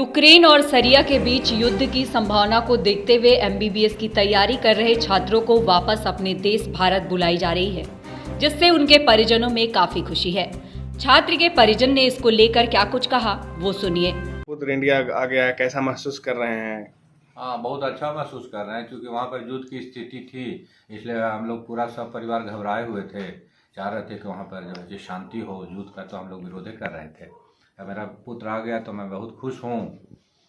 Ukraine और Syria के बीच युद्ध की संभावना को देखते हुए एमबीबीएस की तैयारी कर रहे छात्रों को वापस अपने देश भारत बुलाई जा रही है, जिससे उनके परिजनों में काफी खुशी है। छात्र के परिजन ने इसको लेकर क्या कुछ कहा, वो सुनिए। पुत्र इंडिया आ गया है, कैसा महसूस कर रहे हैं? हाँ, बहुत अच्छा महसूस कर रहे हैं क्योंकि वहाँ पर युद्ध की स्थिति थी, इसलिए हम लोग पूरा सब परिवार घबराए हुए थे। चाह रहे थे कि वहाँ पर जो है शांति हो, युद्ध का तो हम लोग विरोध कर रहे थे। अब मेरा पुत्र आ गया तो मैं बहुत खुश हूँ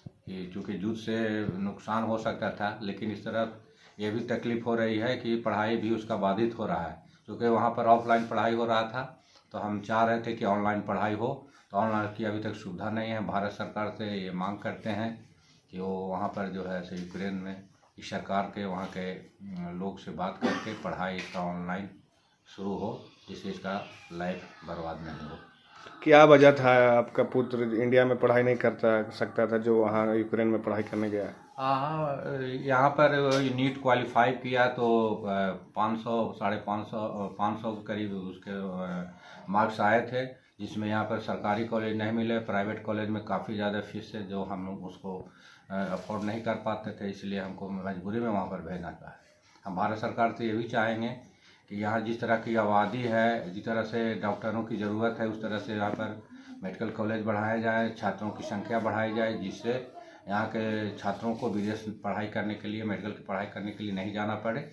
कि चूँकि युद्ध से नुकसान हो सकता था, लेकिन इस तरफ ये भी तकलीफ़ हो रही है कि पढ़ाई भी उसका बाधित हो रहा है। क्योंकि वहाँ पर ऑफलाइन पढ़ाई हो रहा था तो हम चाह रहे थे कि ऑनलाइन पढ़ाई हो, तो ऑनलाइन की अभी तक सुविधा नहीं है। भारत सरकार से ये मांग करते हैं कि वो वहाँ पर जो है यूक्रेन में इस सरकार के वहाँ के लोग से बात करके पढ़ाई इसका ऑनलाइन शुरू हो, जिससे इसका लाइफ बर्बाद नहीं हो। क्या वजह था आपका पुत्र इंडिया में पढ़ाई नहीं करता सकता था जो वहाँ यूक्रेन में पढ़ाई करने गया? हाँ, यहाँ पर नीट क्वालिफाई किया तो 500 550 के करीब उसके मार्क्स आए थे, जिसमें यहाँ पर सरकारी कॉलेज नहीं मिले। प्राइवेट कॉलेज में काफ़ी ज़्यादा फीस है जो हम उसको अफोर्ड नहीं कर पाते थे, इसलिए हमको मजबूरी में वहाँ पर भेजना था। हम भारत सरकार से ये भी चाहेंगे कि यहाँ जिस तरह की आबादी है, जिस तरह से डॉक्टरों की ज़रूरत है, उस तरह से यहाँ पर मेडिकल कॉलेज बढ़ाया जाए, छात्रों की संख्या बढ़ाई जाए, जिससे यहाँ के छात्रों को विदेश पढ़ाई करने के लिए, मेडिकल की पढ़ाई करने के लिए नहीं जाना पड़े।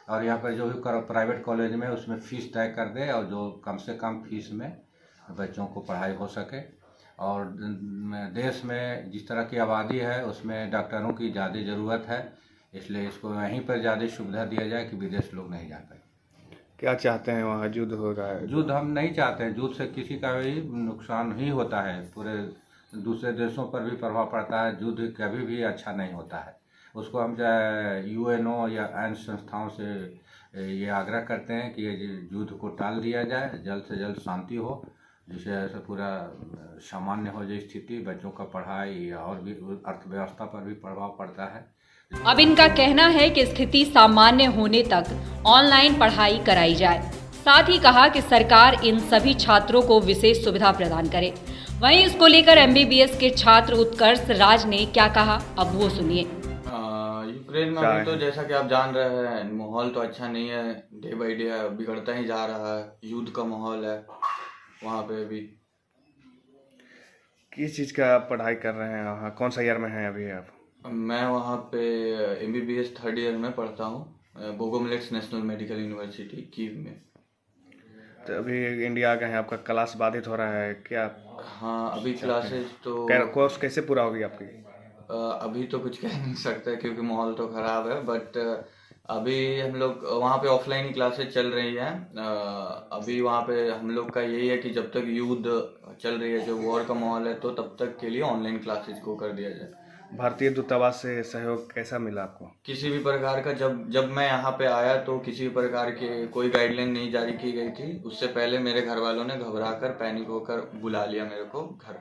और यहाँ पर जो भी प्राइवेट कॉलेज में उसमें फ़ीस तय कर दे और जो कम से कम फीस में बच्चों को पढ़ाई हो सके। और देश में जिस तरह की आबादी है उसमें डॉक्टरों की ज़्यादा ज़रूरत है, इसलिए इसको यहीं पर ज़्यादा सुविधा दिया जाए कि विदेश लोग नहीं जा पाए। क्या चाहते हैं? वहाँ युद्ध हो रहा है। युद्ध हम नहीं चाहते हैं, युद्ध से किसी का भी नुकसान ही होता है, पूरे दूसरे देशों पर भी प्रभाव पड़ता है। युद्ध कभी भी अच्छा नहीं होता है। उसको हम चाहे यूएनओ या अन्य संस्थाओं से ये आग्रह करते हैं कि युद्ध को टाल दिया जाए, जल्द से जल्द शांति हो, जिससे ऐसा पूरा सामान्य हो जाए स्थिति। बच्चों का पढ़ाई और भी अर्थव्यवस्था पर भी प्रभाव पड़ता है। अब इनका कहना है कि स्थिति सामान्य होने तक ऑनलाइन पढ़ाई कराई जाए। साथ ही कहा कि सरकार इन सभी छात्रों को विशेष सुविधा प्रदान करे। वहीं इसको लेकर एमबीबीएस के छात्र उत्कर्ष राज ने क्या कहा, अब वो सुनिए। यूक्रेन में अभी तो जैसा कि आप जान रहे हैं, माहौल तो अच्छा नहीं है, डे बाई डे बिगड़ता ही जा रहा है। युद्ध का माहौल है वहाँ पे। अभी किस चीज़ का पढ़ाई कर रहे हैं वहाँ? कौन सा ईयर में हैं अभी आप? मैं वहाँ पे एमबीबीएस 3rd ईयर में पढ़ता हूँ, बोगोमिलेट्स नेशनल मेडिकल यूनिवर्सिटी कीव में। तो अभी इंडिया गए हैं, आपका क्लास बाधित हो रहा है क्या? हाँ, अभी क्लासेस तो कोर्स कैसे पूरा होगी आपकी? अभी तो कुछ कह नहीं सकता क्योंकि माहौल तो ख़राब है, बट अभी हम लोग वहाँ पे ऑफलाइन ही क्लासेस चल रही हैं। अभी वहाँ पे हम लोग का यही है कि जब तक युद्ध चल रही है, जो वॉर का माहौल है, तो तब तक के लिए ऑनलाइन क्लासेस को कर दिया जाए। भारतीय दूतावास से सहयोग कैसा मिला आपको? किसी भी प्रकार का जब मैं यहाँ पे आया तो किसी भी प्रकार की कोई गाइडलाइन नहीं जारी की गई थी। उससे पहले मेरे घर वालों ने घबरा कर, पैनिक होकर बुला लिया मेरे को घर।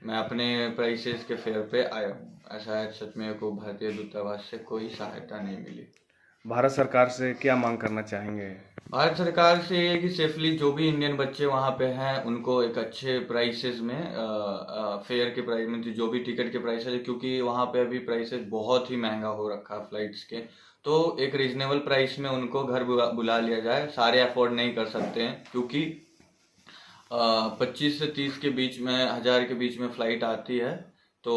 मैं अपने प्राइसेस के फेयर पे आया हूँ। ऐसा है, सच में को भारतीय दूतावास से कोई सहायता नहीं मिली। भारत सरकार से क्या मांग करना चाहेंगे? भारत सरकार से ये कि सेफली जो भी इंडियन बच्चे वहाँ पे हैं उनको एक अच्छे प्राइसेस में, फेयर के प्राइस में, जो भी टिकट के प्राइस है, क्योंकि वहाँ पे अभी प्राइसेस बहुत ही महंगा हो रखा है फ्लाइट्स के, तो एक रीजनेबल प्राइस में उनको घर बुला लिया जाए। सारे अफोर्ड नहीं कर सकते हैं क्योंकि 25 से 30 के बीच में, 1000 के बीच में फ़्लाइट आती है। तो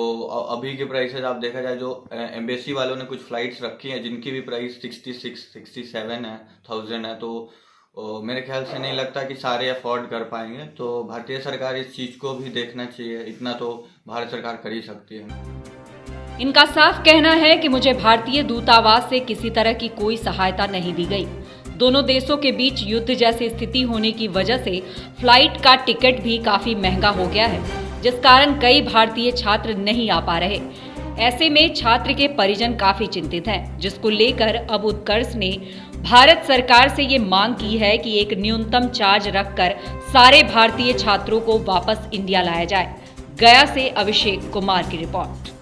अभी के प्राइसेस आप देखा जाए, जो एम्बेसी वालों ने कुछ फ़्लाइट्स रखी हैं जिनकी भी प्राइस 66-67 है, 1000 है, तो मेरे ख्याल से नहीं लगता कि सारे अफोर्ड कर पाएंगे। तो भारतीय सरकार इस चीज़ को भी देखना चाहिए, इतना तो भारत सरकार कर ही सकती है। इनका साफ कहना है कि मुझे भारतीय दूतावास से किसी तरह की कोई सहायता नहीं दी गई। दोनों देशों के बीच युद्ध जैसी स्थिति होने की वजह से फ्लाइट का टिकट भी काफी महंगा हो गया है, जिस कारण कई भारतीय छात्र नहीं आ पा रहे। ऐसे में छात्र के परिजन काफी चिंतित हैं, जिसको लेकर अब उत्कर्ष ने भारत सरकार से ये मांग की है कि एक न्यूनतम चार्ज रखकर सारे भारतीय छात्रों को वापस इंडिया लाया जाए। गया से अभिषेक कुमार की रिपोर्ट।